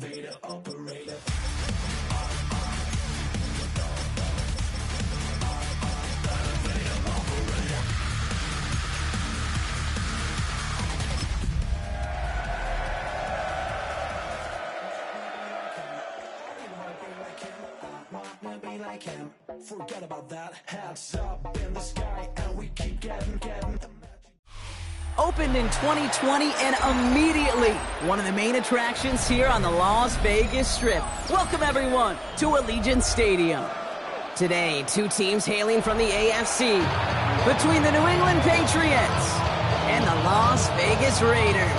Forget about that. Hats up in the sky, and we keep getting. Opened in 2020 and immediately one of the main attractions here on the Las Vegas Strip. Welcome everyone to Allegiant Stadium. Today, two teams hailing from the AFC between the New England Patriots and the Las Vegas Raiders.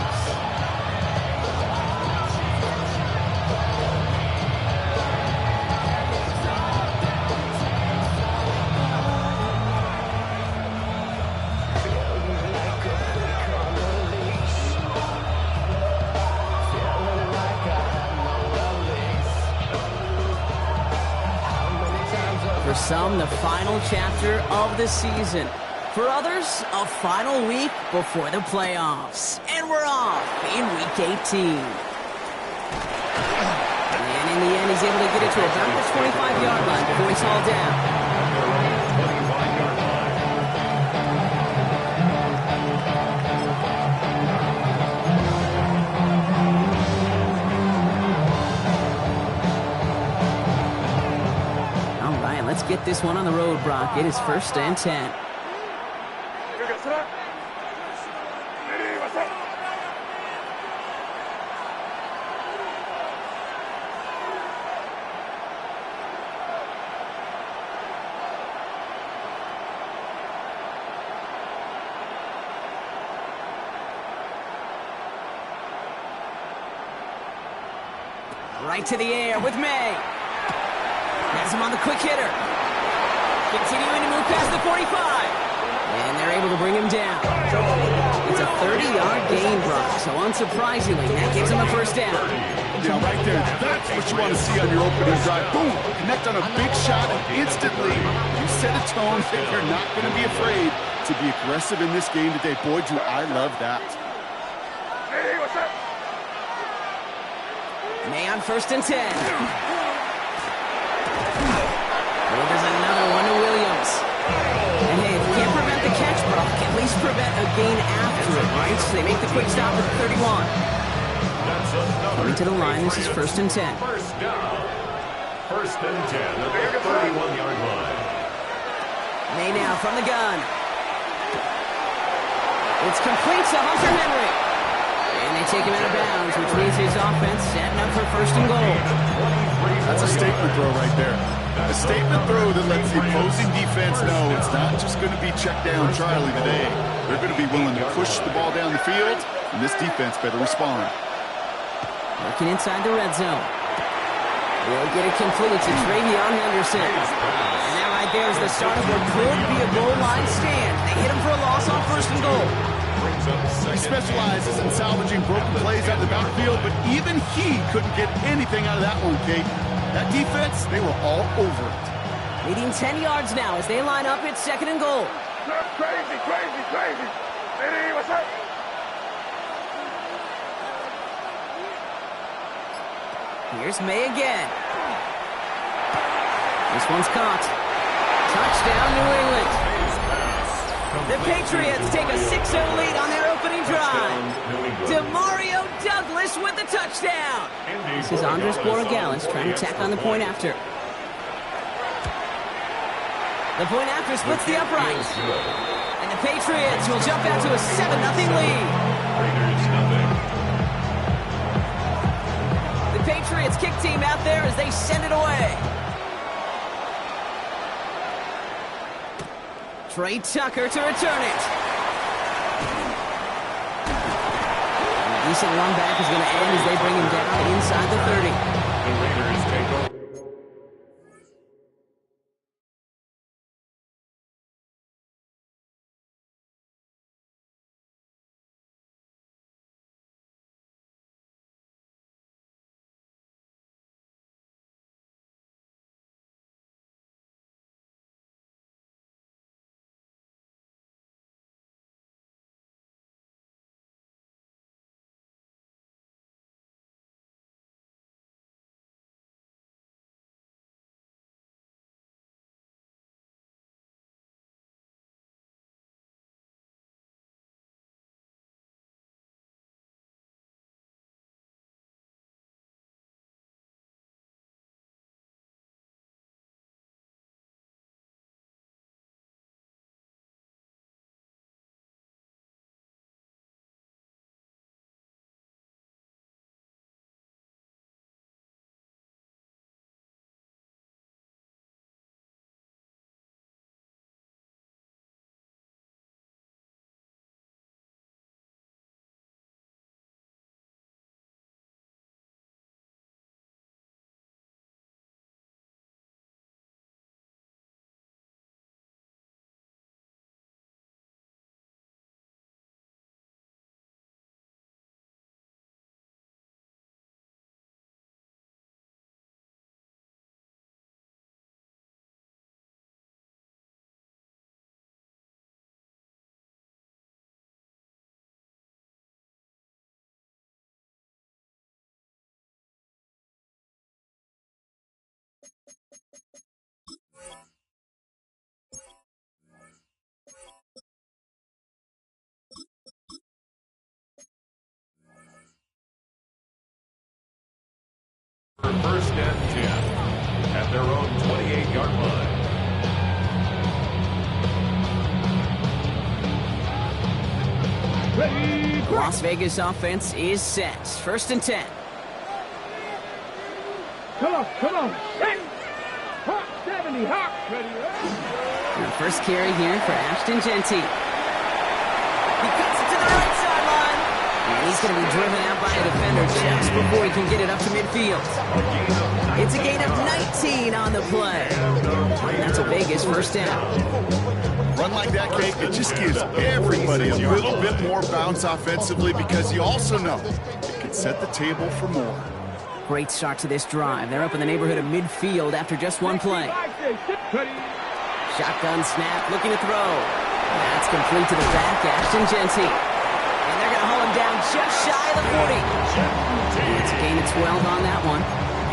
For some, the final chapter of the season. For others, a final week before the playoffs. And we're off in Week 18. And in the end, he's able to get it to about the 25-yard line before he's hauled down. Let's get this one on the road, Brock. It is 1st and 10. Right to the air with May. Has him on the quick hitter. Continuing to move past the 45. And they're able to bring him down. It's a 30-yard gain, Brock. So unsurprisingly, that gives him a 1st down. Yeah, right there. That's what you want to see on your opening drive. Boom! Connect on a big shot, and instantly you set a tone that you're not going to be afraid to be aggressive in this game today. Boy, do I love that. Hey, what's up? May on 1st and 10. Well, there's another one to Williams. And hey, if you can't prevent the catch, Brock, at least prevent a gain after it, right? So they make the quick stop at the 31. Coming to the line, this is 1st and 10. First down. 1st and 10 at the 31-yard line. May now from the gun. It's complete to Hunter Henry. And they take him out of bounds, which means his offense setting up for 1st and goal. That's a statement throw right there. A statement throw that lets the opposing defense know it's not just going to be check down Charlie today. They're going to be willing to push the ball down the field, and this defense better respond. Working inside the red zone. They'll get it complete to Travion Henderson. And that right there is the start of what could be a goal line stand. They hit him for a loss on 1st and goal. He specializes in salvaging broken plays out of the backfield, but even he couldn't get anything out of that one, Kate. That defense, they were all over it. Leading 10 yards now as they line up at 2nd and goal. Crazy. Hey, what's up? Here's May again. This one's caught. Touchdown, New England. The Patriots take a 6-0 lead on their opening drive. Demario Douglas with the touchdown. This is Andres Borregales trying to tack on the point after. The point after splits the upright. And the Patriots will jump out to a 7-0 lead. The Patriots kick team out there as they send it away. Trey Tucker to return it. And a decent run back is going to end as they bring him down inside the 30. and 10 at their own 28-yard line. The Las Vegas offense is set. 1st and 10. Come on. Hawk 70, Hawk. Ready. And the first carry here for Ashton Jeanty. He cuts it to the right sideline. And he's going to be driven out by a defender just before he can get it up to midfield. It's a gain of 19 on the play. And that's a Vegas first down. Run like that, Kate, it just gives everybody a little bit more bounce offensively because you also know it can set the table for more. Great start to this drive. They're up in the neighborhood of midfield after just one play. Shotgun snap, looking to throw. That's complete to the back, Ashton Jeanty. And they're going to haul him down just shy of the 40. And it's a gain of 12 on that one.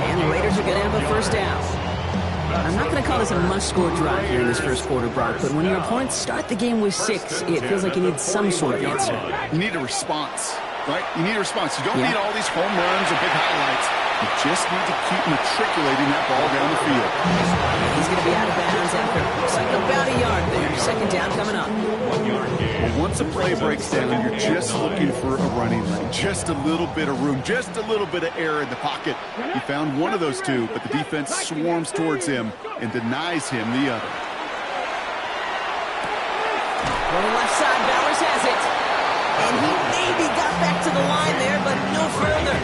And the Raiders are going to have a first down. I'm not going to call this a must-score drive here in this first quarter, Brock, but when your opponents start the game with 6, it feels like you need some sort of answer. You need a response, right? You need a response. You don't need all these home runs or big highlights. You just need to keep matriculating that ball down the field. He's going to be out of bounds after looks like about a yard there. Second down coming up. Well, once a play breaks down, you're just looking for a running lane. Just a little bit of room, just a little bit of air in the pocket. He found one of those two, but the defense swarms towards him and denies him the other. Running left side, Bowers has it. And he maybe got back to the line there, but no further.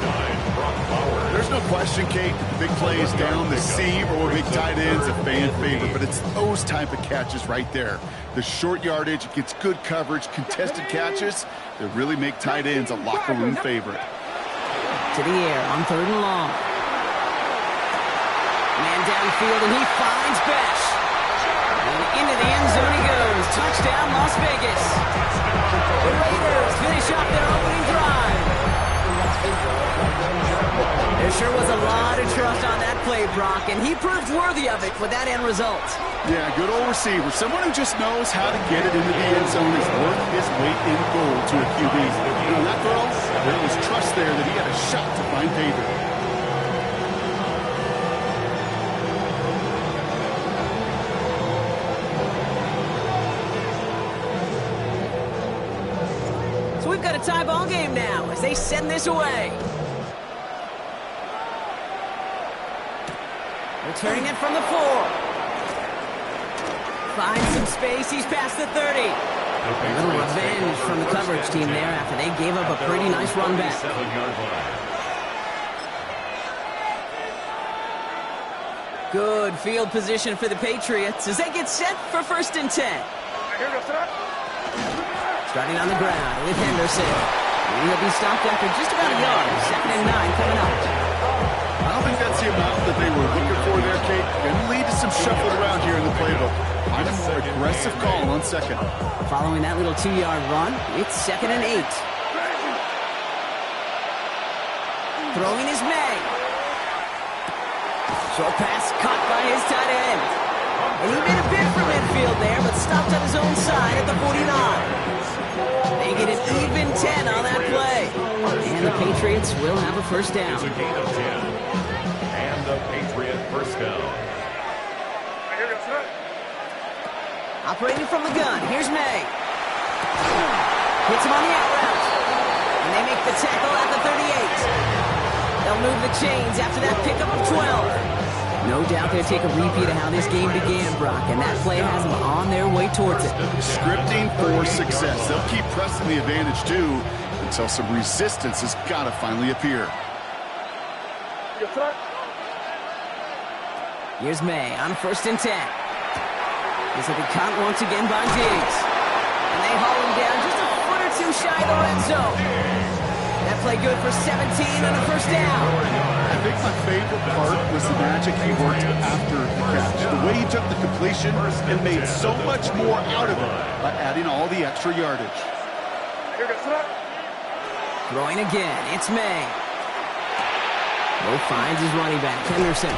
There's no question, Kate, that the big plays down the seam or big tight ends a fan favorite, but it's those type of catches right there. The short yardage, it gets good coverage, contested catches that really make tight ends a locker room favorite. To the air on 3rd and long. Man downfield, and he finds Besh. And into the end zone he goes. Touchdown, Las Vegas. The Raiders finish off their opening drive. There sure was a lot of trust on that play, Brock, and he proved worthy of it with that end result. Yeah, good old receiver. Someone who just knows how to get it into the end zone is worth his weight in gold to a QB. And on that throw, there was trust there that he had a shot to find pay dirt. So we've got a tie ball game now as they send this away. Returning it from the 4. Finds some space. He's past the 30. A little revenge from the coverage team there after they gave up a pretty nice run back. Good field position for the Patriots as they get set for 1st and 10. Starting on the ground with Henderson. He'll be stopped after just about a yard. 2nd and 9 coming up. I don't think that's the amount that they were looking for there, Kate. Going to lead to some shuffle around here in the playbook. Find a more aggressive call on 2nd. Following that little 2-yard run, it's 2nd and 8. Throwing is May. Short pass caught by his tight end. And he made a bid for midfield there, but stopped on his own side at the 49. They get an even 10 on that play. And the Patriots will have a first down. It's a gain of 10. And the Patriot first down. Operating from the gun, here's May. Hits him on the out route. And they make the tackle at the 38. They'll move the chains after that pickup of 12. No doubt they'll take a repeat of how this game began, Brock, and that play has them on their way towards it. Scripting for success. They'll keep pressing the advantage, too, until some resistance has got to finally appear. Here's May on 1st and 10. This will be caught once again by Diggs. And they haul him down just a foot or two shy of the red zone. That play good for 17 and a first down. I think my favorite part was the magic he worked after the catch. The way he took the completion and made so much more out of it by adding all the extra yardage. Throwing again, it's May. Mo finds his running back, Henderson.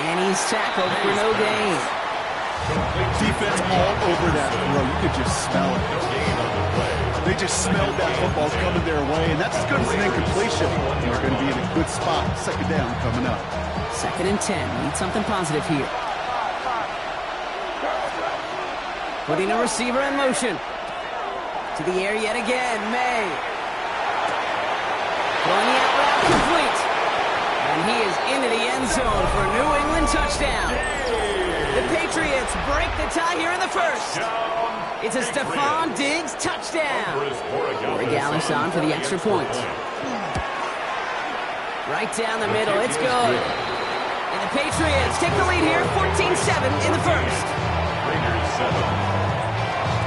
And he's tackled for no gain. Defense all over that throw. You could just smell it. They just smelled that football coming their way, and that's as good as an incompletion. They're going to be in a good spot. 2nd down coming up. 2nd and 10. Need something positive here. Putting a receiver in motion. To the air yet again. May. Throwing the out route complete. And he is into the end zone for a New England touchdown. The Patriots break the tie here in the first. It's a Stephon Diggs touchdown. Borregales on for the extra point. Right down the middle. It's good. And the Patriots take the lead here, 14-7 in the first.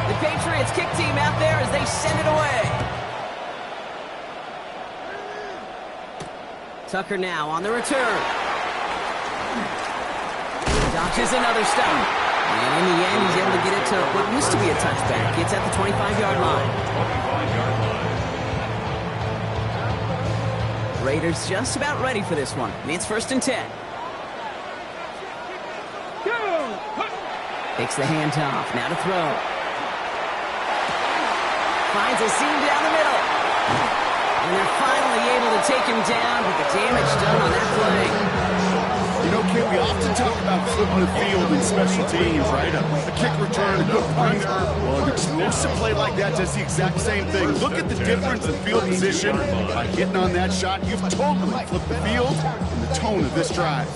The Patriots kick team out there as they send it away. Tucker now on the return. Dodges another stop. And in the end, he's able to get it to what used to be a touchback. It's at the 25-yard line. Raiders just about ready for this one. And it's 1st and 10. Takes the handoff. Now to throw. Finds a seam down the middle. And they're finally able to take him down, but the damage done on that play. You know, Ken, we often talk about flipping the field in special teams, right? A kick return, a good punt. Well, an explosive play like that does the exact same thing. Look at the difference in field position. By hitting on that shot, you've totally flipped the field and the tone of this drive.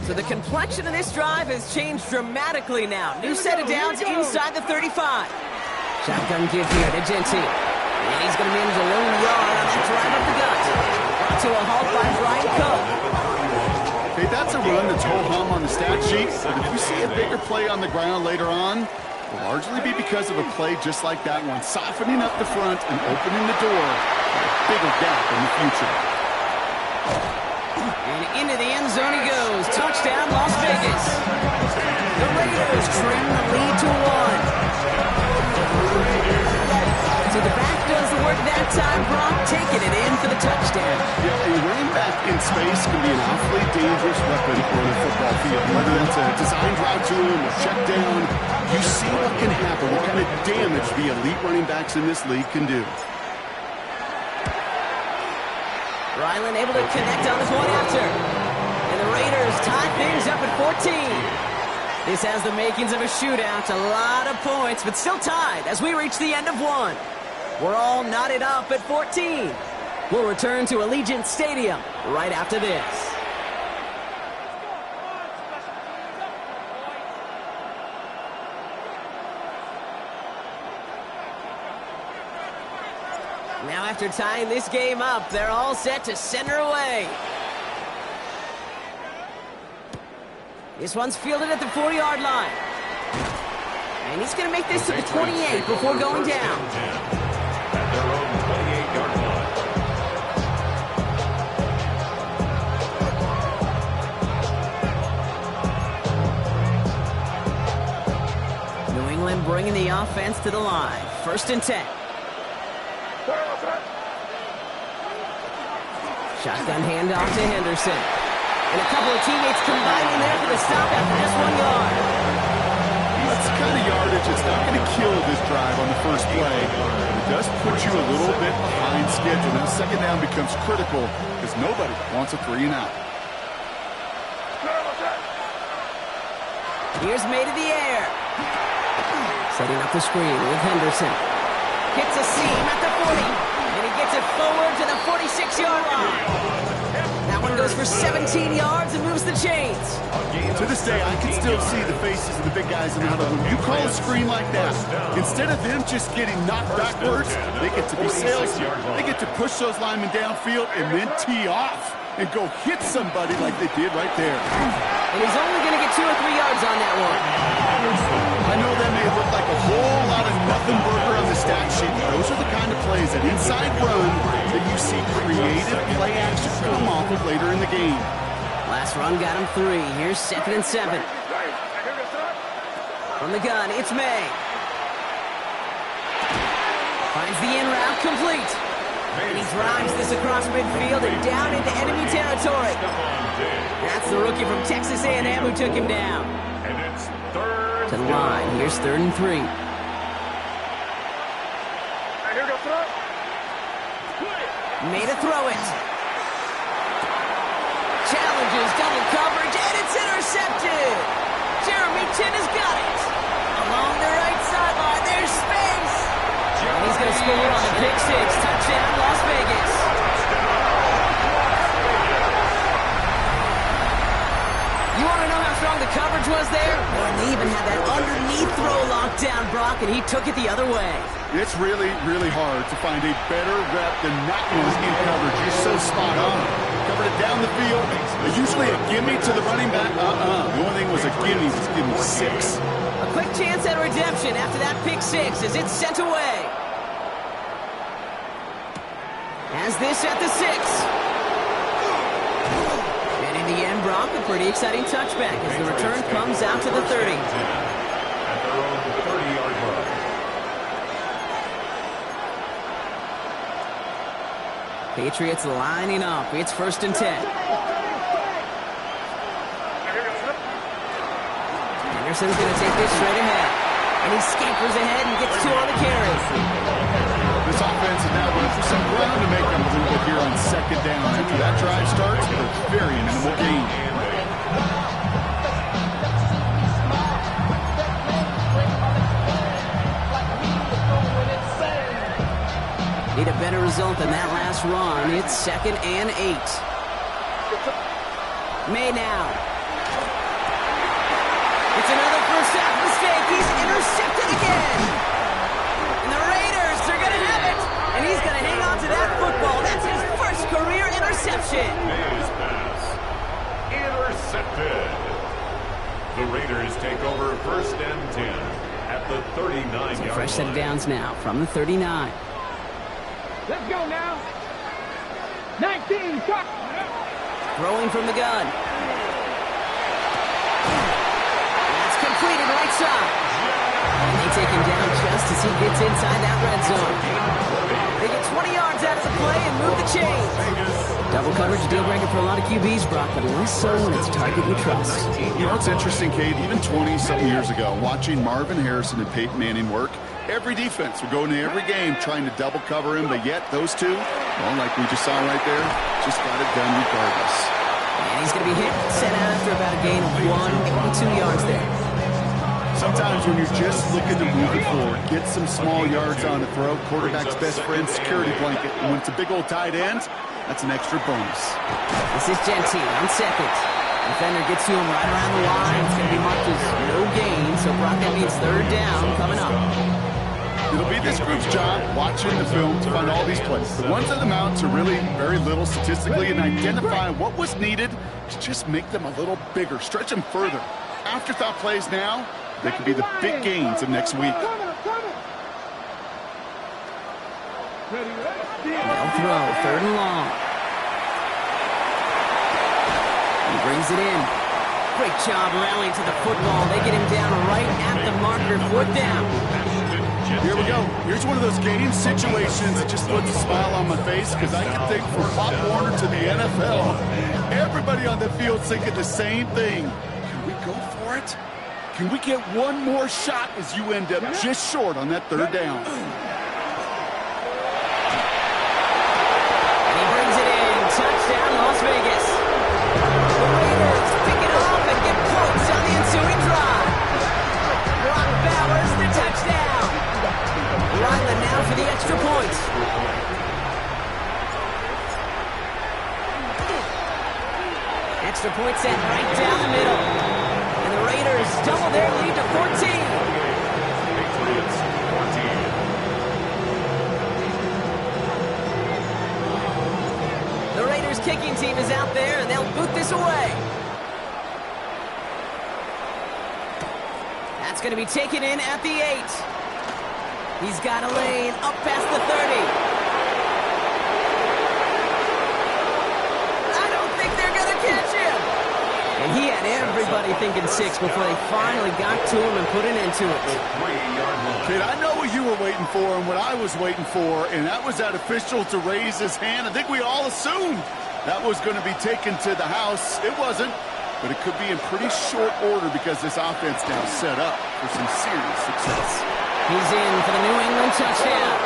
So the complexion of this drive has changed dramatically now. New set of downs inside the 35. Shotgun give here to Genty. And he's going to manage a lone yard on that drive up the gut. Brought to a halt by Brian Coe. Hey, that's a run that's ho-hum on the stat sheet, but if you see a bigger play on the ground later on, it will largely be because of a play just like that one, softening up the front and opening the door for a bigger gap in the future. And into the end zone he goes. Touchdown, Las Vegas. The Raiders trim the lead to 1. So the back does the work that time. Brock taking it in for the touchdown. Yeah, a running back in space can be an awfully dangerous weapon on a football field. Whether that's a designed route to him or check down, you see what can happen, what kind of damage the elite running backs in this league can do. Ryland able to connect on this one after. And the Raiders tie things up at 14. This has the makings of a shootout. A lot of points, but still tied as we reach the end of one. We're all knotted up at 14. We'll return to Allegiant Stadium right after this. Now after tying this game up, they're all set to send her away. This one's fielded at the 40-yard line. And he's going to make this to the 28 before going down. At their own 28-yard line. New England bringing the offense to the line. 1st and 10. Shotgun handoff to Henderson. And a couple of teammates combining there for the stop after just 1 yard. That's the kind of yardage that's not going to kill this drive on the first play. It does put you a little bit behind schedule. Now, 2nd down becomes critical because nobody wants a 3 and out. Here's May to the air. Setting up the screen with Henderson. Hits a seam at the 40. And he gets it forward to the 46-yard line. That one goes for 17 yards and moves the chains. To this day, I can still see the faces of the big guys in the huddle. When you call a screen like that, instead of them just getting knocked backwards, they get to be salesmen. They get to push those linemen downfield and then tee off and go hit somebody like they did right there. And he's only going to get 2 or 3 yards on that one. I know that may look like a whole lot of nothing burger on the stat sheet, but those are the kind of plays, an inside run, that you see creative play action come off of later in the game. Last run got him 3. Here's 2nd and 7. From the gun, it's May. Finds the in route complete. And he drives this across midfield and down into enemy territory. That's the rookie from Texas A&M who took him down. And it's 3rd To the line. Here's 3rd and 3. Made a throw it. Challenge pushes, double coverage, and it's intercepted. Jeremy Chin has got it. Along the right sideline, there's space. And he's going to score on the pick six. Touchdown, Las Vegas. You want to know how strong the coverage was there? Well, they even had that underneath throw locked down, Brock, and he took it the other way. It's really, really hard to find a better rep than that one in coverage. You're so spot on. Covered it down the field. Usually a gimme to the running back. The only thing was a gimme was gimme 6. A quick chance at redemption after that pick six as it's sent away. As this at the 6. And in the end, Brock, a pretty exciting touchback as the return comes out to the 30. At their own 30-yard line. Patriots lining up. It's 1st and 10. Anderson's going to take this straight ahead. And he scampers ahead and gets 2 on the carry. This offense is now going for some ground to make up a little bit here on 2nd down. After that drive starts, a very minimal gain. Need a better result than that last run. It's 2nd and 8. May now. It's another first half mistake. He's intercepted again. And the Raiders are going to have it. And he's going to hang on to that football. That's his first career interception. His pass. Intercepted. The Raiders take over 1st and 10 at the 39-yard line. Fresh set of downs now from the 39. Let's go now. 19, touch. Throwing from the gun. That's completed right side. And they take him down just as he gets inside that red zone. They get 20 yards out of the play and move the chains. Double coverage, a deal breaker for a lot of QBs, Brock, but less so when it's a target you trust. You know, it's interesting, Cade, even 20-something years ago, watching Marvin Harrison and Peyton Manning work, every defense would go into every game trying to double cover him, but yet those two, well, like we just saw right there, just got it done regardless. And he's going to be hit, set out after about a gain of 1, maybe 2 yards there. Sometimes when you're just looking to move it forward, get some small yards on the throw, quarterback's best friend, security blanket. And when it's a big old tight end, that's an extra bonus. This is Gentile on 2nd. Defender gets to him right around the line. It's going to be marked as no gain, so Brock, that means 3rd down coming up. It'll be this group's job, watching the film, to find all these plays. The ones that amount to really very little statistically and identify what was needed to just make them a little bigger, stretch them further. Afterthought plays now, they could be the big gains of next week. They'll throw, 3rd and long. He brings it in. Great job rallying to the football. They get him down right at the marker, 4th down. Here we go. Here's one of those game situations that just puts a smile on my face because I can think from Pop Warner to the NFL. Everybody on the field thinking the same thing. Can we go for it? Can we get one more shot as you end up just short on that 3rd down? And he brings it in. Touchdown, Las Vegas. The Raiders pick it up and get points on the ensuing drive. Brock Bowers, the touchdown. Ryland now for the extra points. Extra point set right down the middle. And the Raiders double their lead to 14. Patriots 14. The Raiders kicking team is out there, and they'll boot this away. That's going to be taken in at the 8. He's got a lane up past the 30. I don't think they're going to catch him. And he had everybody thinking 6 before they finally got to him and put an end to it. Kid, I know what you were waiting for and what I was waiting for, and that was that official to raise his hand. I think we all assumed that was going to be taken to the house. It wasn't, but it could be in pretty short order because this offense now set up for some serious success. He's in for the New England touchdown.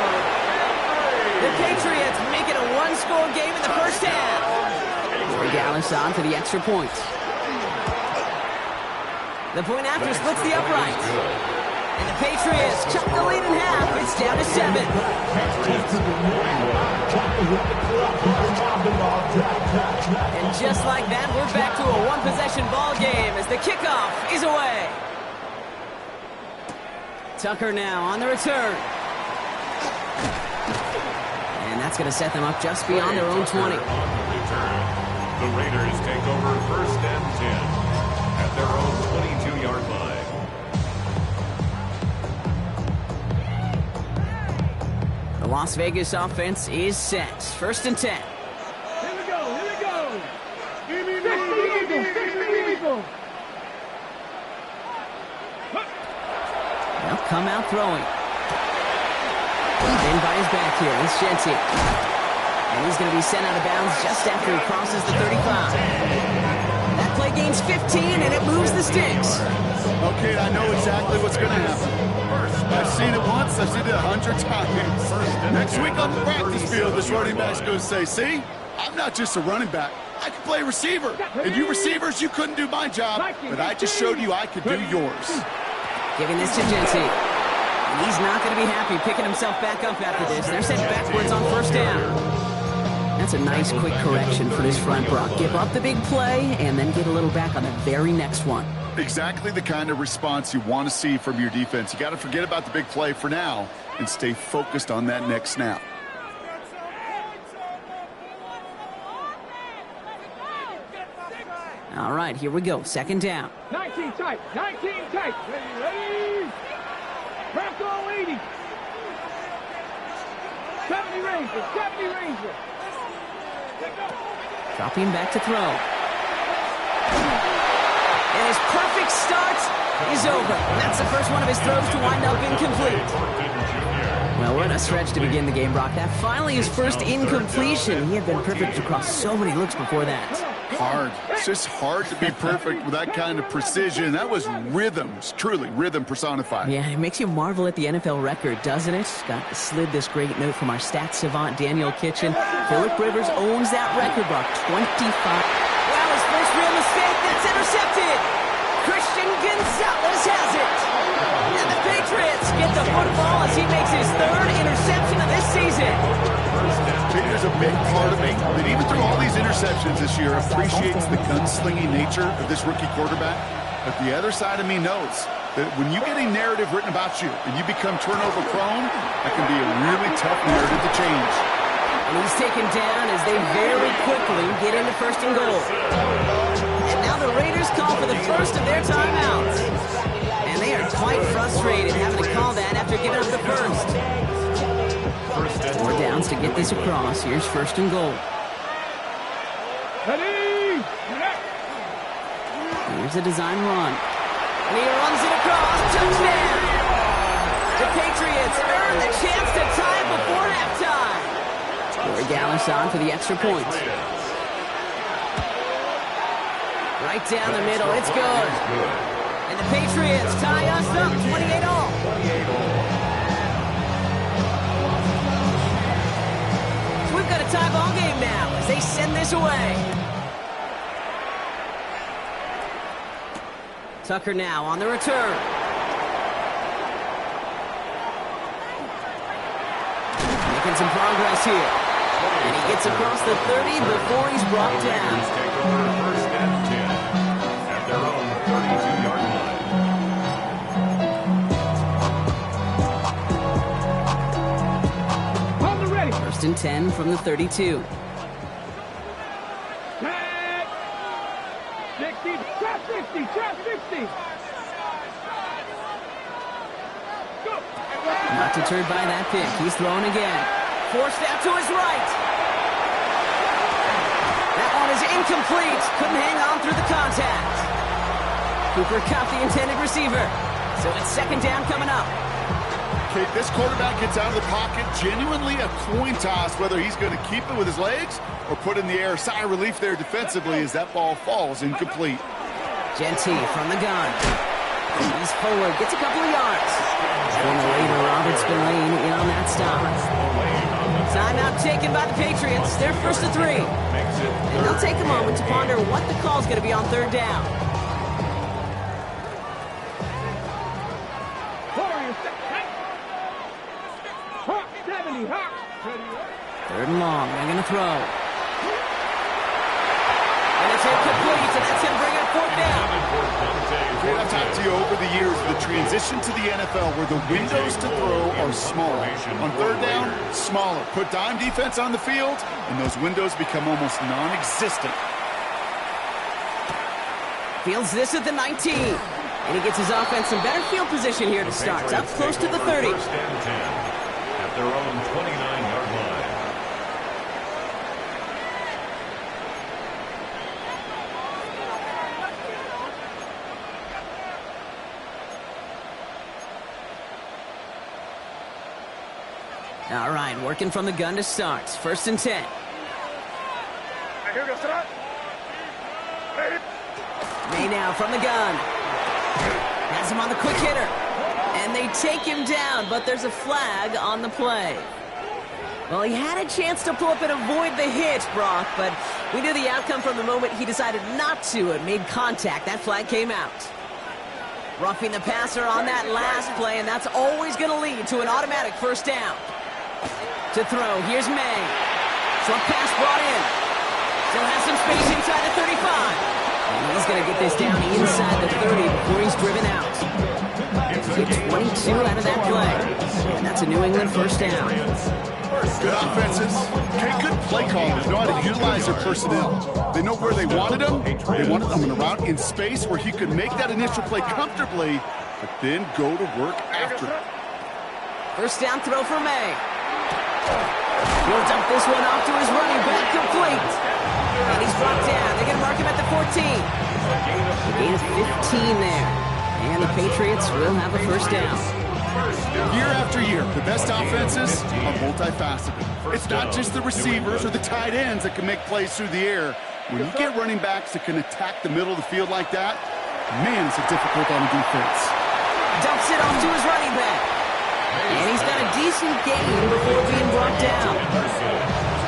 The Patriots make it a 1-score game in the first half. Gallis on for the extra point. The point after splits the uprights. And the Patriots cut the lead in half. It's down to 7. And just like that, we're back to a one-possession ball game as the kickoff is away. Tucker now on the return. And that's going to set them up just beyond their own 20. The Raiders take over 1st and 10 at their own 22-yard line. The Las Vegas offense is set. 1st and 10. Here we go. Here we go. Fix the eagle. Fix the eagle. They'll come out throwing. In by his back here is Genty. And he's going to be sent out of bounds just after he crosses the 35. That play gains 15, and it moves the sticks. Okay, I know exactly what's going to happen. I've seen it once, I've seen it 100 times. Next week on the practice field, this running back's going to say, see, I'm not just a running back. I can play receiver. And you receivers, you couldn't do my job, but I just showed you I could do yours. Giving this to Genty. And he's not going to be happy picking himself back up after this. They're sent backwards on 1st down. That's a nice quick correction for this front, Brock. Give up the big play and then get a little back on the very next one. Exactly the kind of response you want to see from your defense. You got to forget about the big play for now and stay focused on that next snap. All right, here we go. 2nd down. 19 tight. 19 tight. Ready. Craft all 80. 70 Ranger. 70 Ranger. Dropping back to throw. And his perfect start is over. That's the first one of his throws to wind up incomplete. Well, what a stretch to begin the game, Brock. That finally his first incompletion. He had been perfect across so many looks before that. Hard. It's just hard to be perfect with that kind of precision. That was rhythm. It's truly rhythm personified. Yeah, it makes you marvel at the NFL record, doesn't it? Got slid this great note from our stats savant, Daniel Kitchen. Phillip Rivers owns that record, Brock. 25. Well, his first real mistake. That's intercepted. Christian Gonzalez has it. And the Patriots get the football as he makes his 3rd interception of this season. There's a big part of me that even through all these interceptions this year appreciates the gunslinging nature of this rookie quarterback. But the other side of me knows that when you get a narrative written about you and you become turnover prone, that can be a really tough narrative to change. And he's taken down as they very quickly get into 1st and goal. And now the Raiders call for the first of their timeouts. And they are quite frustrated having to call that after giving up the first. 4 downs to get this across. Here's 1st and goal. Ready. Here's a design run. And he runs it across. Touchdown! The Patriots earn the chance to tie it before halftime. Corey Gallis on for the extra point. Right down the middle. It's good. And the Patriots tie us up 28-all. We've got a tie ball game now as they send this away. Tucker now on the return. Making some progress here. And he gets across the 30 before he's brought down. Take over 1st and 10 at their own 32-yard line. 1st and 10 from the 32. Tag. 60. Trap 60. Trap 60. Go. Not deterred by that pick. He's throwing again. Forced out to his right. That one is incomplete. Couldn't hang on through the contact. Cooper Kupp, the intended receiver. So it's 2nd down coming up. Okay, this quarterback gets out of the pocket, genuinely a coin toss whether he's going to keep it with his legs or put in the air. Sigh of relief there defensively as that ball falls incomplete. Genty from the gun. He's forward, gets a couple of yards. And the Raider, Robert Spillane, in on that stop. Timeout taken by the Patriots. They're first to 3. And they'll take a moment to ponder what the call's going to be on third down. Third and long. They're going to throw. And it's incomplete, and that's going to bring up fourth down. Great, I've talked to you over the years, the transition to the NFL where the windows to throw are smaller. On third down, smaller. Put dime defense on the field, and those windows become almost non-existent. Fields this at the 19. And he gets his offense in better field position here to start. Up close to the 30. First and 10 at their own 29-yard line. All right, working from the gun to start. First and 10. May now from the gun. Has him on the quick hitter. And they take him down, but there's a flag on the play. Well, he had a chance to pull up and avoid the hit, Brock, but we knew the outcome from the moment he decided not to and made contact. That flag came out. Roughing the passer on that last play, and that's always going to lead to an automatic first down. To throw, here's May. Short pass brought in. Still has some space inside the 35. And he's going to get this down inside the 30 before he's driven out. Get 22 out of that play. And that's a New England first down. Good offenses. Okay, good play callers know how to utilize their personnel. They know where they wanted them. They wanted them in a route in space where he could make that initial play comfortably, but then go to work after it. First down throw for May. He'll dump this one off to his running back, complete. And he's brought down. They're going to mark him at the 14. A gain of 15 there. And the Patriots will have a first down. Year after year, the best offenses are multifaceted. It's not just the receivers or the tight ends that can make plays through the air. When you get running backs that can attack the middle of the field like that, man, it's difficult on the defense. Dumps it off to his running back. And he's got a decent gain before being brought down.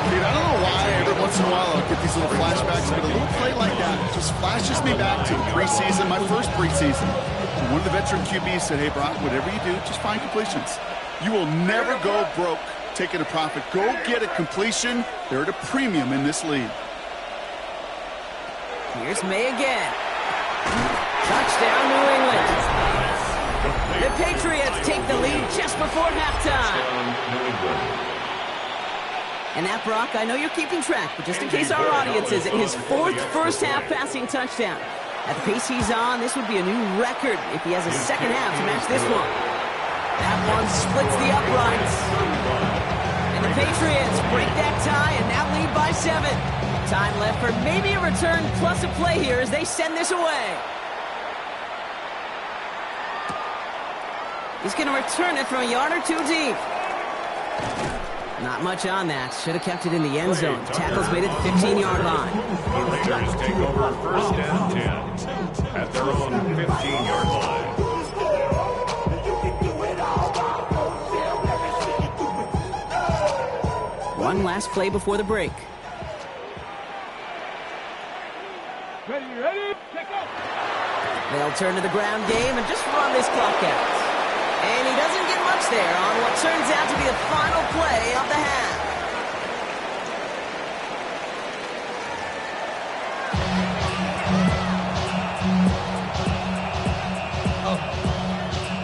Dude, I don't know why every once in a while I'll get these little flashbacks, but a little play like that just flashes me back to preseason, my first preseason. And one of the veteran QBs said, hey, Brock, whatever you do, just find completions. You will never go broke taking a profit. Go get a completion. They're at a premium in this league. Here's May again. Touchdown, New England. The Patriots take the lead just before halftime. And that, Brock, I know you're keeping track, but just in case our audience isn't, his fourth first-half passing touchdown. At the pace he's on, this would be a new record if he has a second half to match this one. That one splits the uprights. And the Patriots break that tie and now lead by 7. Time left for maybe a return plus a play here as they send this away. He's going to return it from a yard or two deep. Not much on that. Should have kept it in the end zone. Tackle's made it the 15-yard line. The Raiders take over first and 10 at their own 15-yard line. One last play before the break. Ready, take off. They'll turn to the ground game and just run this clock out. And he doesn't get much there on what turns out to be the final play of the half.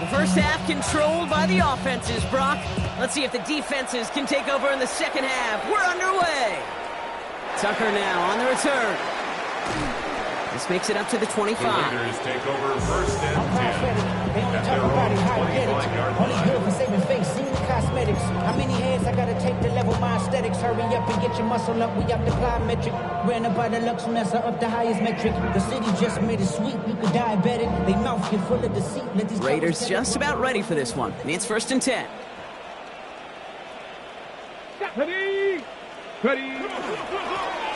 The first half controlled by the offenses, Brock. Let's see if the defenses can take over in the second half. We're underway. Tucker now on the return. This makes it up to the 25. The Raiders take over first and 10 at their own 25-yard line. Good for saving face, seen the cosmetics. How many heads I gotta take to level my aesthetics? Hurry up and get your muscle up, we up the plyometric. Ran up by the Lux Mesa up the highest metric. The city just made it sweet, you could diabetic. They mouth get full of deceit. Let these Raiders just about ready for this one. It's first and 10. Ready.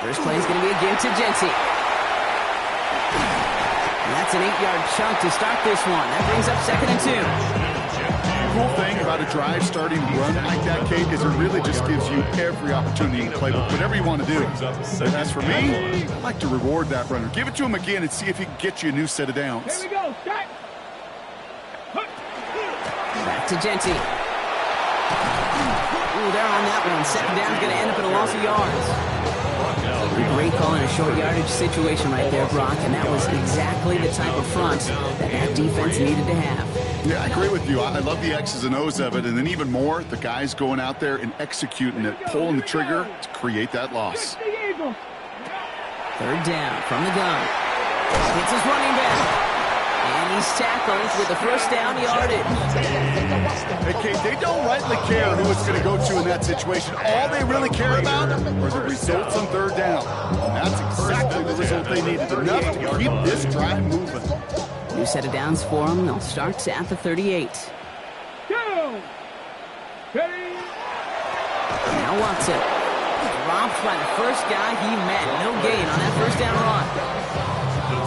First play is going to be a give to Jency. And that's an 8-yard chunk to start this one. That brings up second and 2. cool thing about a drive starting to run like that, Kate, is it really just gives you every opportunity in the playbook, whatever you want to do. And as for me, I'd like to reward that runner. Give it to him again and see if he can get you a new set of downs. Here we go, start. Back to Genty. Ooh, they're on that one. Second down's going to end up in a loss of yards. Great call in a short yardage situation right there, Brock, and that was exactly the type of front that defense needed to have. Yeah, I agree with you. I love the X's and O's of it, and then even more, the guys going out there and executing it, pulling the trigger to create that loss. Third down from the gun. Hits his running back. And he's tackled with the first down yardage. Hey, Kate, they don't rightly care who it's going to go to in that situation. All they really care about are the results on third down. And that's exactly the result they needed, enough to keep this drive moving. New set of downs for them. They'll start at the 38. Down. Now Watson. Dropped by the first guy he met. No gain on that first down run.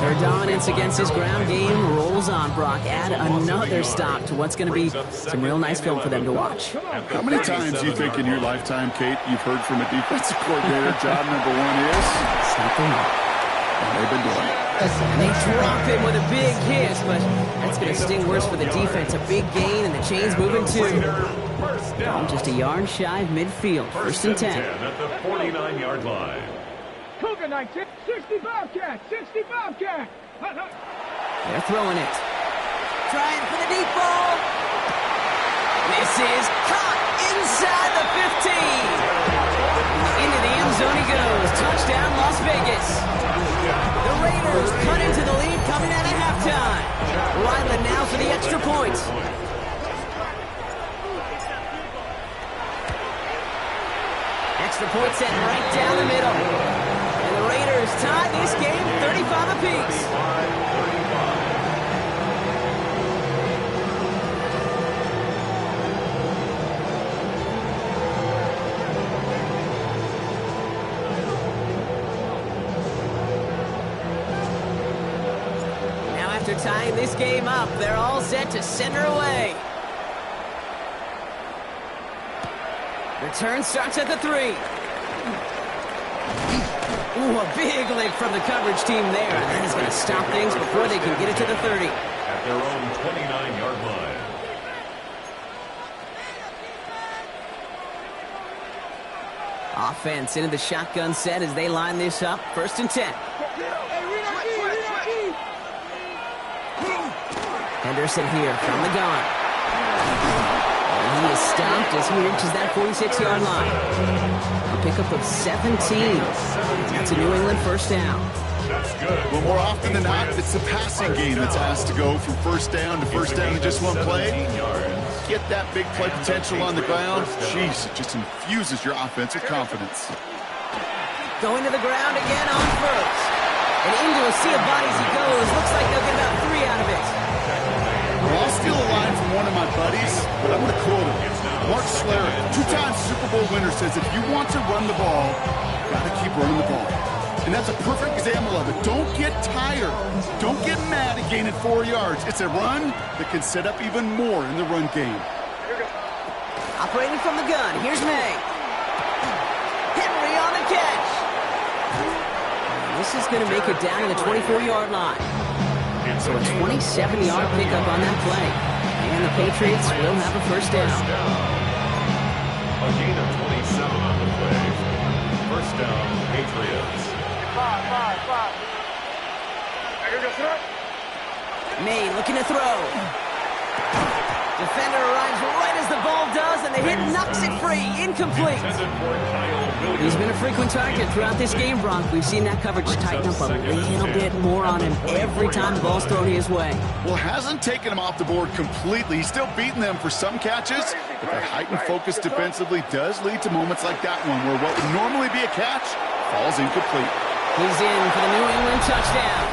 Their dominance against his ground game rolls on, Brock. Add another stop to what's going to be some real nice film for them to watch. How many times do you think in your lifetime, Kate, you've heard from a defensive coordinator, job number one is? Stop them up. And they've been doing it. And they drop him with a big hit, but that's going to sting worse for the defense. A big gain, and the chain's moving too. Just a yard shy of midfield. First and 10. At the 49-yard line. Cougar Knights, 60 Bobcat, 60 Bobcat. They're throwing it. Trying for the deep ball. This is caught inside the 15. Into the end zone he goes. Touchdown, Las Vegas. The Raiders cut into the lead coming out of halftime. Ryland now for the extra point. Extra point set right down the middle. The Raiders tie this game 35 apiece. Now after tying this game up, they're all set to center away. Return starts at the 3. Ooh, a big lick from the coverage team there. And that is going to stop things before they can get it to the 30. At their own 29-yard line. Offense into the shotgun set as they line this up. First and 10. Henderson here from the gun. And he is stopped as he reaches that 46-yard line. A pickup of 17. That's a New England first down. That's good. Well, more often than not, it's the passing game that's asked to go from first down in just one play. Get that big play potential on the ground. Jeez, it just infuses your offense with confidence. Going to the ground again on first. And into a sea of bodies he goes. Looks like they'll get about 3 out of it. Well, I'll steal a line from one of my buddies, but I'm going to quote him. Mark Schlereth, 2-time Super Bowl winner, says if you want to run the ball, you got to keep running the ball. And that's a perfect example of it. Don't get tired. Don't get mad at gaining 4 yards. It's a run that can set up even more in the run game. Operating from the gun, here's May. Henry on the catch. And this is going to make it down to the 24-yard line. So a 27-yard pickup on that play. And the Patriots will have a first down. A gain of 27 on the play. First down, Patriots. May looking to throw. Defender arrives right as the ball does, and the hit knocks it free. Incomplete. He's been a frequent target throughout this game, Brock. We've seen that coverage tighten up a little bit more on him every time the ball's thrown his way. Well, hasn't taken him off the board completely. He's still beating them for some catches, but that heightened focus defensively does lead to moments like that one where what would normally be a catch falls incomplete. He's in for the New England touchdown.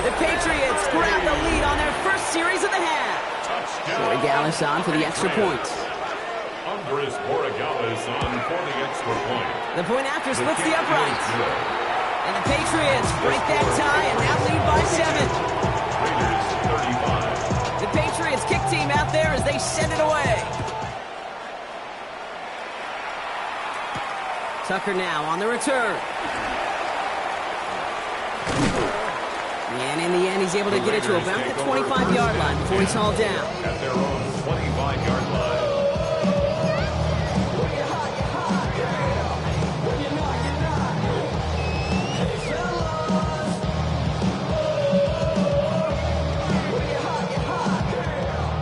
The Patriots grab the lead on their first series of the half. Borregales on for the extra point. Andres Borregales on for the extra point. The point after splits the upright. And the Patriots break that tie and now lead by 7. Raiders 35. The Patriots kick team out out there as they send it away. Tucker now on the return. And in the end, he's able to get it to about the 25-yard line before he's hauled down. At their own 25-yard line.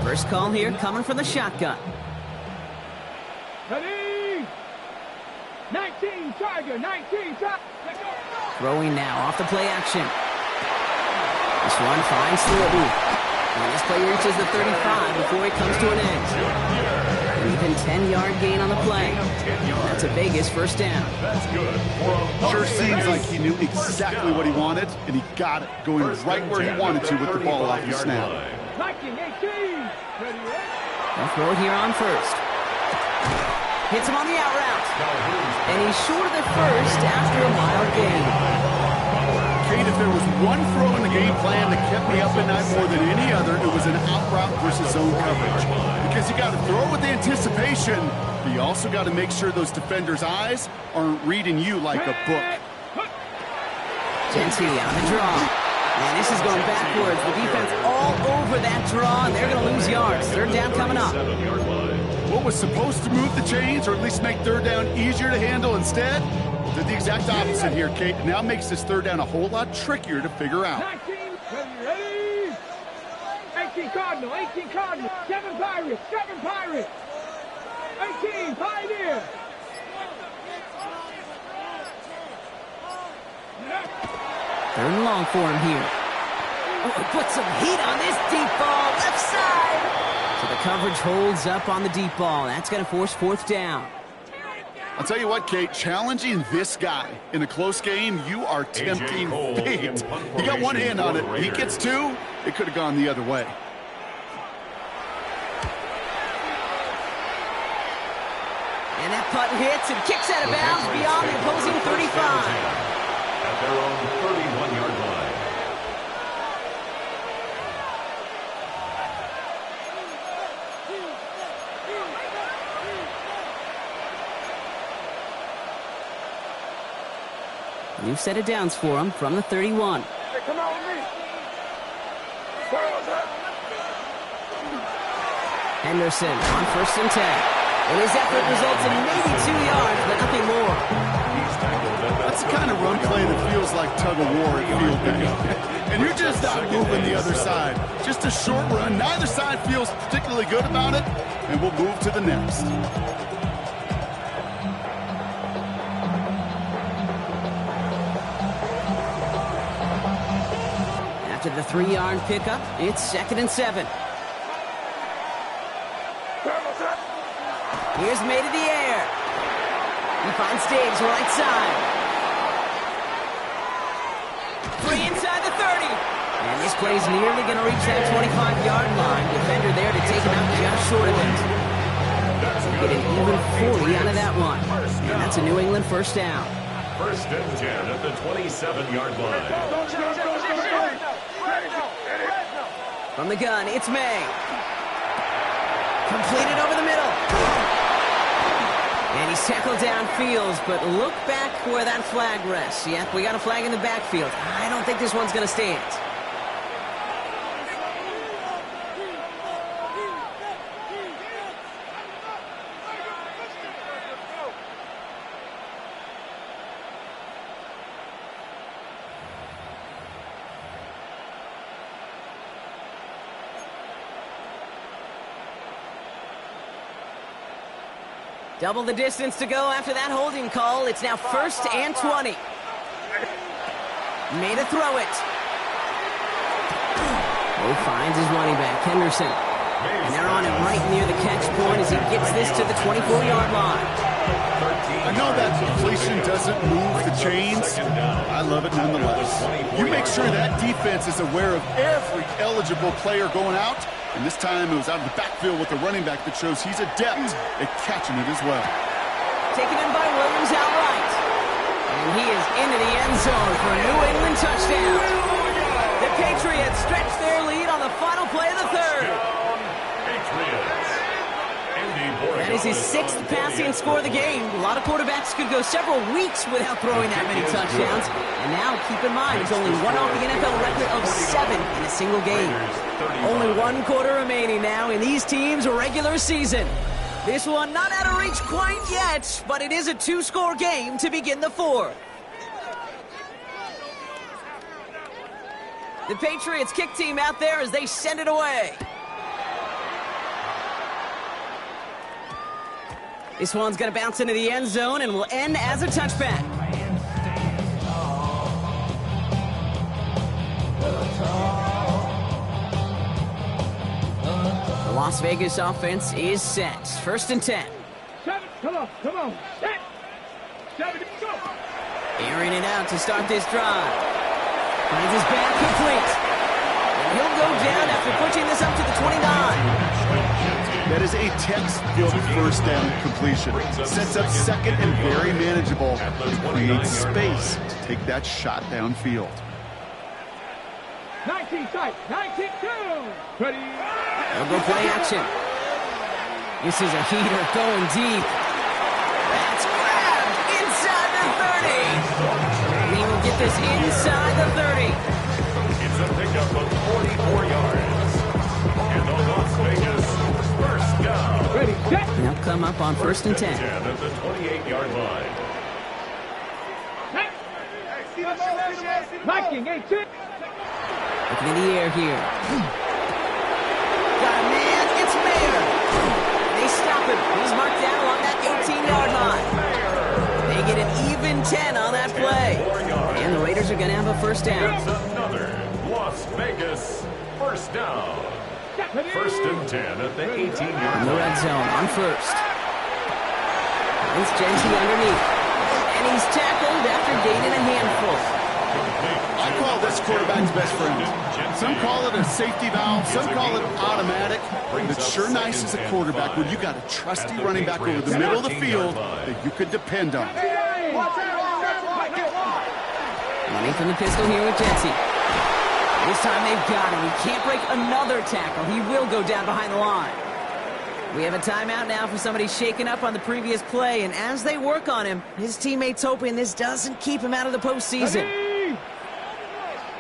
First call here coming from the shotgun. Ready? 19 Tiger, 19 Tiger. Throwing now off the play action. This one finds Thornton. And this play reaches the 35 before it comes to an end. An even 10-yard gain on the play. That's a Vegas first down. That's good. Sure seems like he knew exactly what he wanted, and he got it, going right where he wanted to with the ball off the snap. 19, 18. Ready, They'll throw it here on first. Hits him on the out route. And he's short of the first after a mild gain. Kate, if there was one throw in the game plan that kept me up at night more than any other, it was an out route versus zone coverage. Because you got to throw with anticipation, but you also got to make sure those defenders' eyes aren't reading you like a book. Gentile on the draw. And this is going backwards. The defense all over that draw, and they're going to lose yards. Third down coming up. What was supposed to move the chains, or at least make third down easier to handle instead, did the exact opposite here, Kate. Now makes this third down a whole lot trickier to figure out. 19, ready? 18 Cardinal, 18 Cardinal. 7 Pirates, 7 Pirates. 18 Pioneer. Third and long for him here. Oh, put some heat on this deep ball, left side. So the coverage holds up on the deep ball. That's going to force fourth down. I'll tell you what, Kate, challenging this guy in a close game, you are tempting fate. He got one hand on it. He gets two, it could have gone the other way. And that putt hits and kicks out of bounds beyond the opposing 35. At their own 31-yard line. New set of downs for him from the 31. Hey, come on with me. Henderson on first and 10. And his effort results in maybe 2 yards, but nothing more. That's the kind of run play that feels like tug-of-war at field day. And you're just not moving the other side. Just a short run. Neither side feels particularly good about it, and we'll move to the next. After the 3-yard pickup, it's 2nd and 7. Here's May to the air. He finds Dave's right side. Free inside the 30. And this play's nearly going to reach that 25-yard line. Defender there to take him out just short of it. Get an even 40 out of that one. And that's a New England first down. First and 10 at the 27-yard line. From the gun, it's May. Completed over the middle. And he's tackled downfield, but look back where that flag rests. Yep, we got a flag in the backfield. I don't think this one's going to stand. Double the distance to go after that holding call. It's now 1st and 20. Made a throw it. He finds his running back, Henderson. And they're on him right near the catch point as he gets this to the 24-yard line. I know that completion doesn't move the chains. I love it nonetheless. You make sure that defense is aware of every eligible player going out. And this time it was out of the backfield with the running back that shows he's adept at catching it as well. Taken in by Williams outright. And he is into the end zone for a New England touchdown. The Patriots stretch their lead on the final play of the third. is his 6th passing score of the game. A lot of quarterbacks could go several weeks without throwing that many touchdowns. And now, keep in mind, he's only one off the NFL record of 7 in a single game. Only 1 quarter remaining now in these teams' regular season. This one not out of reach quite yet, but it is a 2-score game to begin the 4th. The Patriots kick team out there as they send it away. This one's going to bounce into the end zone and will end as a touchback. The Las Vegas offense is set. 1st and 10. 7, come on, set. 7, go. Airing it out to start this drive. Finds his back complete. And he'll go down after pushing this up to the 29. That is a textbook first down completion. Sets up second and very manageable. It creates space to take that shot downfield. 19 tight, 19-2. Ready. They'll go play action. This is a heater going deep. That's grabbed inside the 30. And he will get this inside the 30. It's a pickup of 44 yards. And the Las Vegas first down. Ready, set. And they'll come up on 1st and 10. At the 28-yard line. Viking, 18. Looking in the air here. Got a man, it's Mayer. They stop him. He's marked down along that 18-yard line. They get an even 10 on that play. And the Raiders are going to have a first down. It's another Las Vegas first down. 1st and 10 at the 18-yard In the red line. zone on 1st. It's Genty underneath. And he's tackled after gaining a handful. I call this quarterback's best friend. Some call it a safety valve, some call it automatic. It's sure nice as a quarterback when you got a trusty running back over the middle of the field that you could depend on. Running from the pistol here with Genty. This time they've got him. He can't break another tackle. He will go down behind the line. We have a timeout now for somebody shaken up on the previous play, and as they work on him, his teammates hoping this doesn't keep him out of the postseason.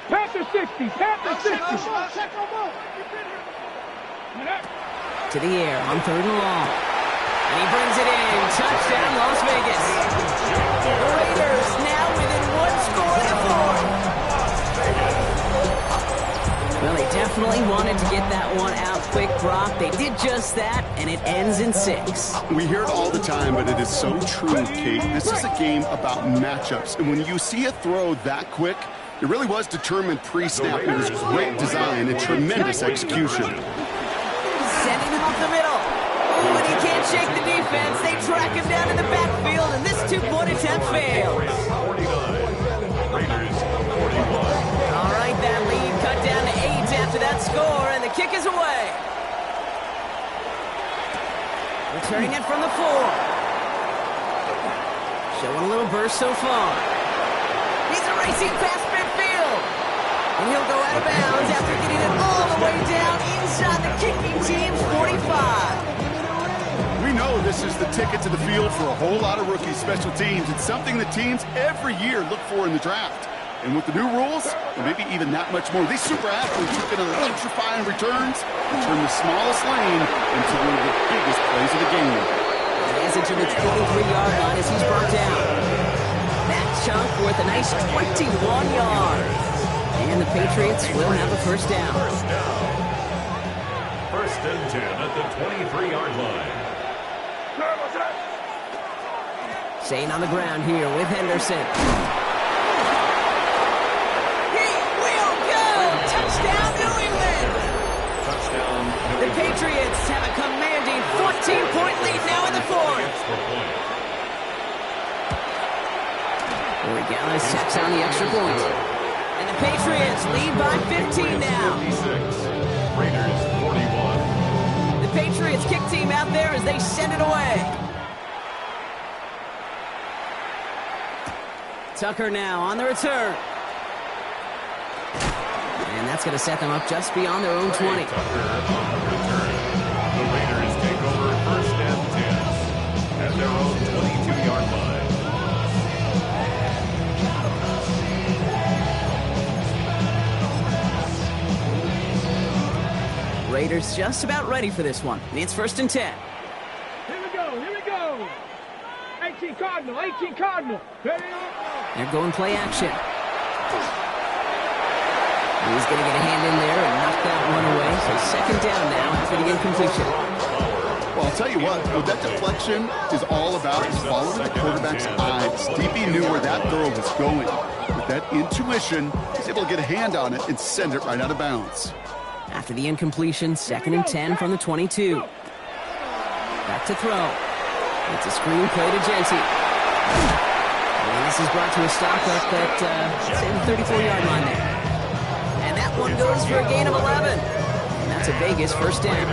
Panther 60, Panther 60. To the air on 3rd and long. And he brings it in. Touchdown, Las Vegas. The Raiders now within 1 score of the 4th. Well, they definitely wanted to get that one out quick, Brock. They did just that, and it ends in 6. We hear it all the time, but it is so true, Kate. This is a game about matchups, and when you see a throw that quick, it really was determined pre-snap. It was great design and tremendous execution. Sending him up the middle. Ooh, and he can't shake the defense. They track him down in the backfield, and this 2-point attempt fails. 49. Raiders 41. All right, that lead cut down to 8 after that score, and the kick is away. Returning it from the 4. Showing a little burst so far. He's a racing past midfield. And he'll go out of bounds after getting it all the way down inside the kicking team's 45. We know this is the ticket to the field for a whole lot of rookie special teams. It's something that teams every year look for in the draft. And with the new rules, and maybe even that much more, these super athletes are going to electrify in returns and turn the smallest lane into one of the biggest plays of the game. He has it to the 23-yard line as he's brought down. That chunk worth a nice 21 yards. And the Patriots will have a first down. First down. 1st and 10 at the 23-yard line. Staying on the ground here with Henderson. He will go! Touchdown, New England! Touchdown. The Patriots have a commanding 14-point lead now in the 4th. Corey Gallis checks on the extra point. And the Patriots lead by 15 now. 56. Raiders 41. The Patriots kick team out there as they send it away. Tucker now on the return. And that's going to set them up just beyond their own 20. Tucker on the return. The Raiders take over 1st and 10. Raiders just about ready for this one. It's 1st and 10. Here we go, here we go. 18 Cardinal, 18 Cardinal. Ready? They're going play action. He's going to get a hand in there and knock that one away. So 2nd down now after the incompletion. Well, I'll tell you what that deflection is all about is following the quarterback's eyes. DB knew where that throw was going. With that intuition, he's able to get a hand on it and send it right out of bounds. After the incompletion, 2nd and 10 from the 22. Back to throw. It's a screen play to Genty. And this is brought to a stop up at, say, the 34-yard line there. And that one goes for a gain of 11. And that's a Vegas 1st down.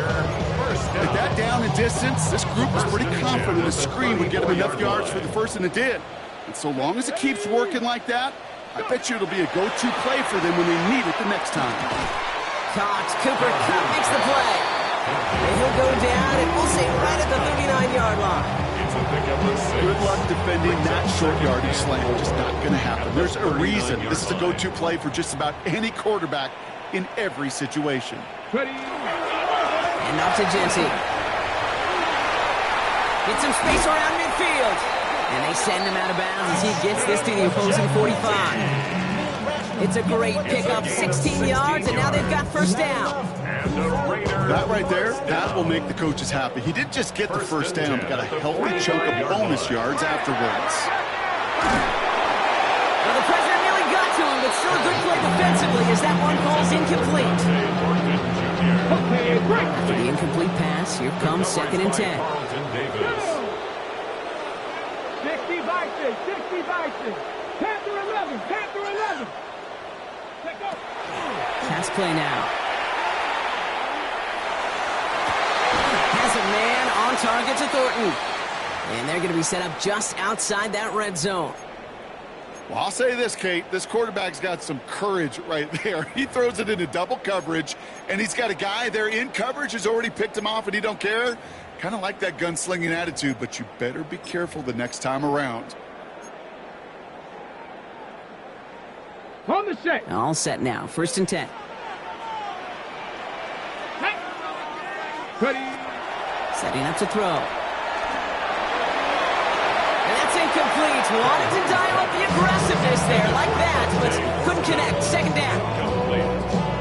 With that down and distance, this group was pretty confident the screen would get him enough yards for the first, and it did. And so long as it keeps working like that, I bet you it'll be a go-to play for them when they need it the next time. Cox, Cooper Kupp makes the play. And he'll go down, and we'll say right at the 39-yard line. Good luck defending that short yardage slant. Just not going to happen. There's a reason this is a go-to play for just about any quarterback in every situation. Ready? And off to Genty. Get some space around midfield. And they send him out of bounds as he gets this to the opposing 45. It's a great pickup, 16 yards, and now they've got 1st down. That right there, that will make the coaches happy. He didn't just get the 1st down, but got a healthy chunk of bonus yards afterwards. Well, the president nearly got to him, but still a good play defensively as that one falls incomplete. After the incomplete pass, here comes 2nd and 10. 60 Vikings, 60 Vikings. Panther 11, Panther 11. Let go. Pass play now. Has a man on target to Thornton. And they're going to be set up just outside that red zone. Well, I'll say this, Kate. This quarterback's got some courage right there. He throws it into double coverage, and he's got a guy there in coverage who's already picked him off, and he don't care. Kind of like that gunslinging attitude, but you better be careful the next time around. On the set. All set now. 1st and 10. Ready? Setting up to throw. And that's incomplete. Wanted to dial up the aggressiveness there like that, but couldn't connect. 2nd down.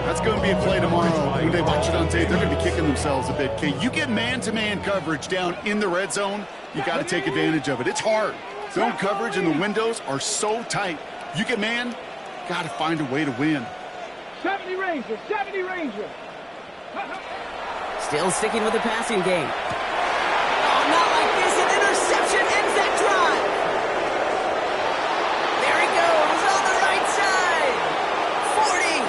That's going to be a play tomorrow. When they watch it on tape, they're going to be kicking themselves a bit. Kate, you get man-to-man coverage down in the red zone, you got to take advantage of it. It's hard. Zone coverage and the windows are so tight. You get man, got to find a way to win. 70 Ranger, 70 Ranger. Still sticking with the passing game. Oh, not like this. An interception ends that drive. There he goes on the right side. 40.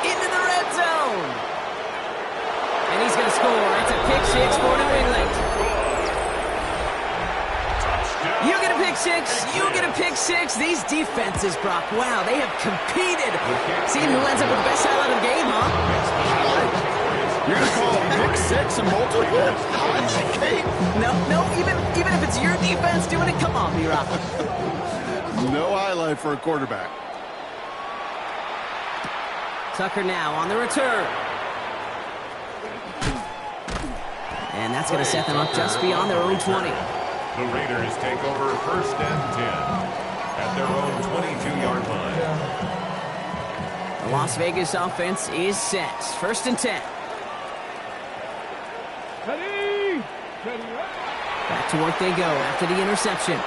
Into the red zone. And he's going to score. It's a pick 6 for New England. You get a pick 6. You get a pick 6. These defenses, Brock, wow, they have competed. Seeing who ends up with the best highlight of the game, huh? You're going to call a pick 6 and multiple? Kate? No, even if it's your defense doing it, come on, B-Rock. No highlight for a quarterback. Tucker now on the return. And that's going to set them up just beyond their own 20. The Raiders take over 1st and 10 at their own 22-yard line. The Las Vegas offense is set. 1st and 10. Ready? Back to work they go after the interception.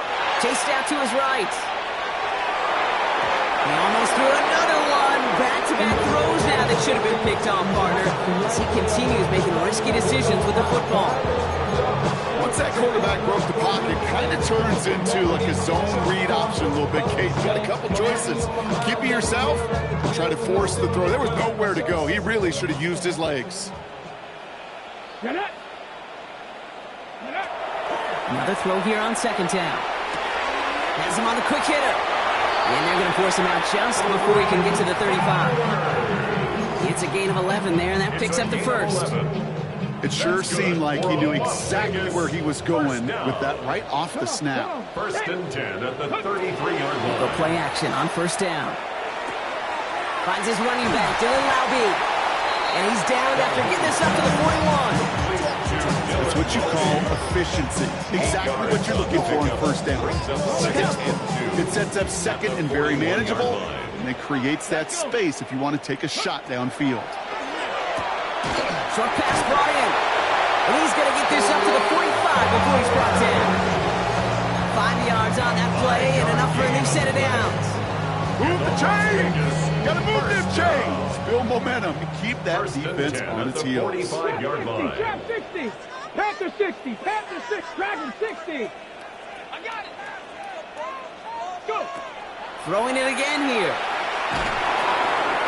Chased out to his right. He almost threw another one. Back-to-back throws now that should have been picked off, partner, as he continues making risky decisions with the football. Once that quarterback broke the pocket, kind of turns into like a zone read option a little bit. Kate, you got a couple choices. Keep it yourself, try to force the throw. There was nowhere to go. He really should have used his legs. Get it. Another throw here on 2nd down. Has him on the quick hitter. And they're going to force him out just before he can get to the 35. It's a gain of 11 there, and that picks up the 1st. It sure seemed like he knew exactly where he was going with that right off the snap. 1st and 10 at the 33-yard line. Go play action on 1st down. Finds his running back, Dylan Laube. And he's down after getting this up to the 41. That's what you call efficiency. Exactly what you're looking for on first down. It sets up second and very manageable, and it creates that space if you want to take a shot downfield. Short pass brought in. And he's going to get this up to the 45 before he's brought down. 5 yards on that play and enough for a new set of downs. Move the chains! Got to move them chains! Build momentum and keep that defense on its heels. 45-yard line. Trap 60. Panther 60. Panther 6. Dragon 60. I got it. Go. Throwing it again here.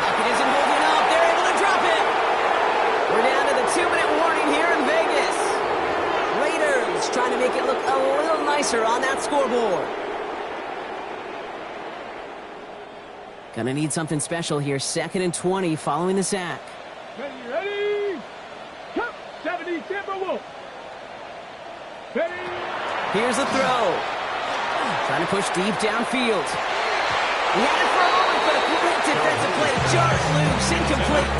Pocket isn't holding up. They're able to drop it. We're down to the 2-minute warning here in Vegas. Raiders trying to make it look a little nicer on that scoreboard. Gonna need something special here. 2nd and 20 following the sack. Ready. Come. 70 Timberwolves. Ready. Here's the throw. Trying to push deep downfield. He had it for a moment, but a quick defensive play to jar it loose. Incomplete.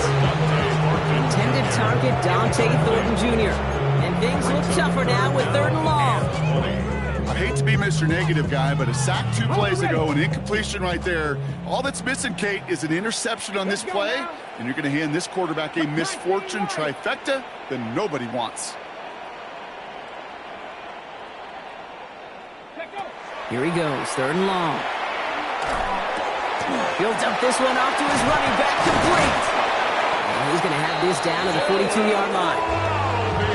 Intended target, Dante Thornton Jr. And things look tougher now with 3rd and long. I hate to be Mr. Negative guy, but a sack 2 plays ago, an incompletion right there. All that's missing, Kate, is an interception on this play, and you're going to hand this quarterback a misfortune trifecta that nobody wants. Here he goes, 3rd and long. He'll dump this one off to his running back, complete. And he's going to have this down to the 42-yard line.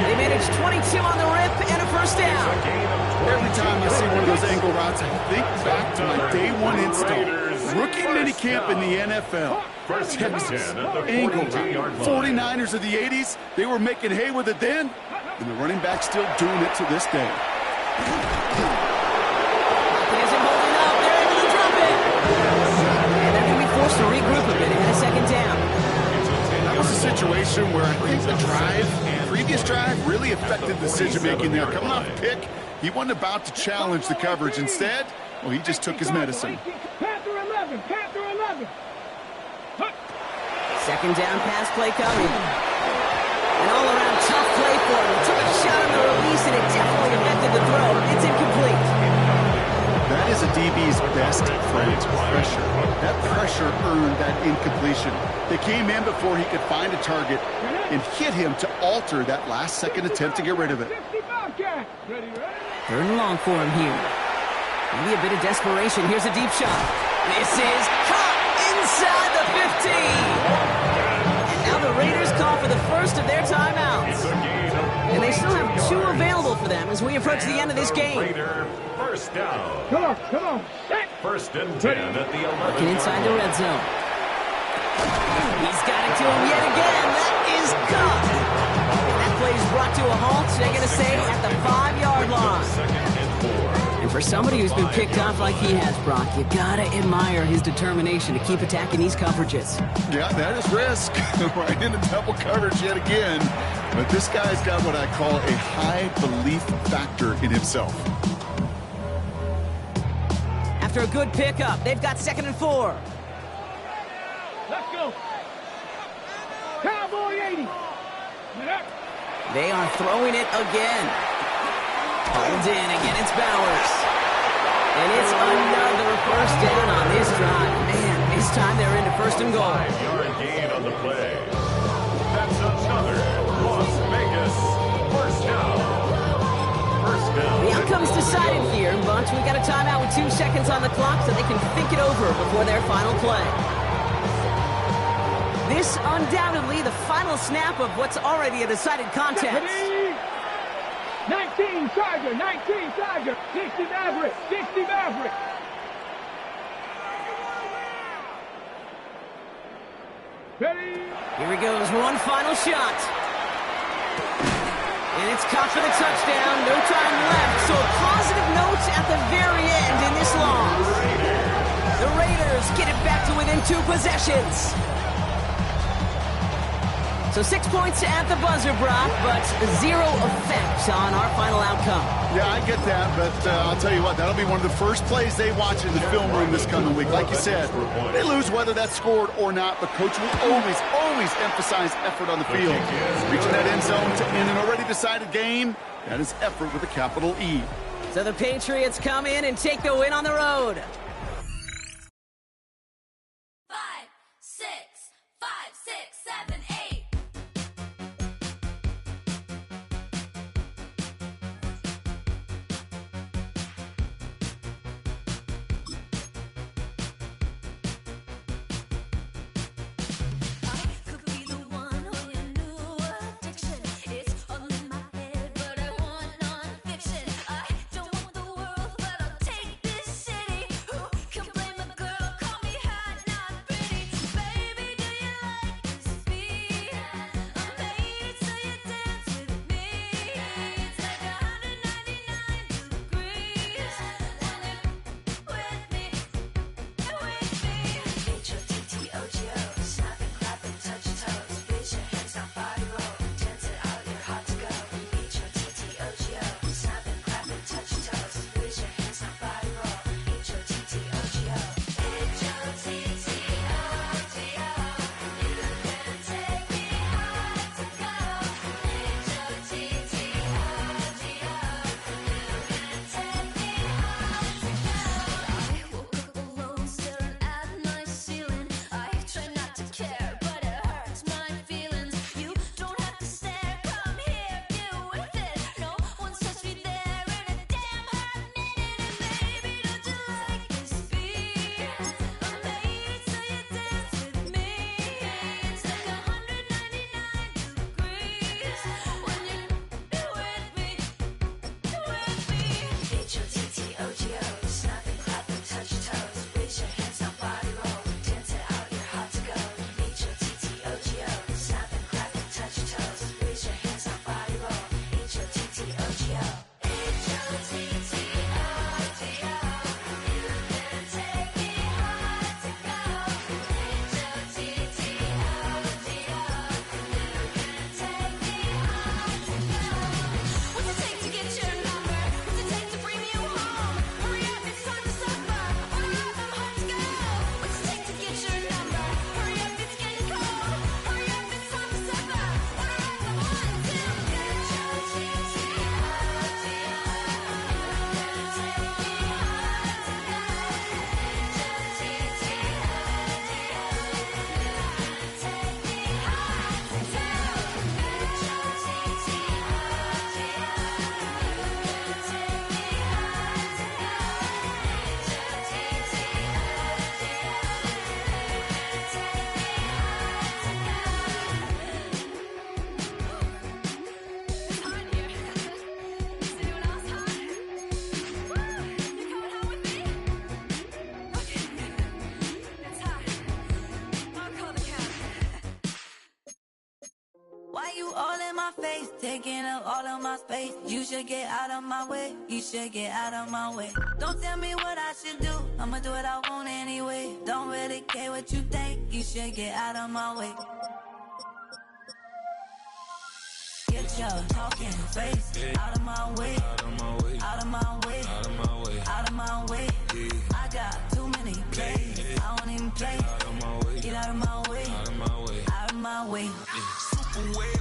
They managed 22 on the rip and a first down. Every time I see one of those angle routes, I think back to my day 1 install. Rookie minicamp in the NFL. Texas, angle route. 49ers of the 80s, they were making hay with it then, and the running back's still doing it to this day. To regroup a bit and a 2nd down. That was a situation where I think the previous drive really affected decision-making there. Coming off a pick, he wasn't about to challenge the coverage. Instead, well, he just took his medicine. Panther 11. Panther 11. 2nd down pass play coming. An all-around tough play for him. Took a shot on the release, and it definitely affected the throw. It's incomplete. That is a DB's best friend, pressure. That pressure earned that incompletion. They came in before he could find a target and hit him to alter that last-second attempt to get rid of it. 3rd and long for him here. Maybe a bit of desperation. Here's a deep shot. This is caught inside the 15. And now the Raiders call for the first of their timeouts. And they still have 2 available for them as we approach the end of this game. Raider, first down. Come on, come on. 1st and 10 at the 11. Looking inside the red zone. He's got it to him yet again. That is caught. And that play is brought to a halt, they're going to say, at the 5-yard line. 2nd and 4. And for somebody who's been picked off like he has, Brock, you got to admire his determination to keep attacking these coverages. Yeah, that is risk. Right into double coverage yet again. But this guy's got what I call a high belief factor in himself. After a good pickup, they've got 2nd and 4. Let's go. Cowboy 80. They are throwing it again. Pulled in again, it's Bowers. And it's another first down on this drive. Man, this time they're into 1st and goal. 5-yard gain on the play. That's another Las Vegas first down. First down. The outcome's decided here, but we got a timeout with 2 seconds on the clock so they can think it over before their final play. This undoubtedly the final snap of what's already a decided contest. 19 Tiger, 19 Tiger, 60 Maverick, 60 Maverick. Ready? Here he goes, one final shot. And it's caught for the touchdown, no time left, so a positive note at the very end in this loss. The Raiders get it back to within 2 possessions. So 6 points at the buzzer, Brock, but 0 effect on our final outcome. Yeah, I get that, but I'll tell you what, that'll be one of the first plays they watch in the film room this coming week. Like you said, they lose whether that's scored or not, but Coach will always emphasize effort on the field. Reaching that end zone to end an already decided game, that is effort with a capital E. So the Patriots come in and take the win on the road. 5, 6, 5, 6, 7, 8. I could be the one on your new addiction. It's all in my head, but I want non-fiction. I don't want the world, but I'll take this city. Who can blame a girl? Call me hot, not pretty. Baby, do you like this beat? I'm made it so you dance with me. It's like 199 degrees when you're with me, H-O-T-T-O-G-O. Snap and clap and touch your toes. Raise your hands, now body roll. Dance it out, you're hot to go. H-O-T-T-O-G-O. Snap and clap and touch your toes. Raise your hands, now body roll. H-O-T-T-O-G-O. H-O-T-T-O-G-O. You can take me high to go. H-O-T-T-O-G-O. You can take me high to go. I woke up alone, staring at my ceiling. I try not to care, but it hurts my feelings. You don't have to stare, come here, get with it. No one's touched me there in a damn hot minute. And baby, don't you like this beat? I'm made it so you dance with me. It's like 199 degrees when you're with me, H-O-T-T-O-G-O. Snap and clap and touch your toes. Raise your hands, now body roll. Dance it out, you're hot to go. H-O-T-T-O-G-O. Snap and clap and touch your toes. Raise your hands, now body roll. H-O-T-T-O-G-O. H-O-T-T-O-G-O. You can take me high to go. H-O-T-T-O-G-O. You can take me high to go. What's it take to get your number? What's it take to bring you home? Hurry up, it's time to suffer. Order up, I'm hot to go. What's it take to get your number? Hurry up, it's getting cold. Hurry up, it's time to suffer. Order up, I'm hot to go. Why you all in my face, taking up all of my space? You should get out of my way, you should get out of my way. Don't tell me what I should do, I'ma do what I want anyway. Don't really care what you think, you should get out of my way. Get your talking face out of my way, out of my way, out of my way, out of my way, out of my way. I got too many plays, I don't even play. Get out of my way, out of my way, out of my way. Super well.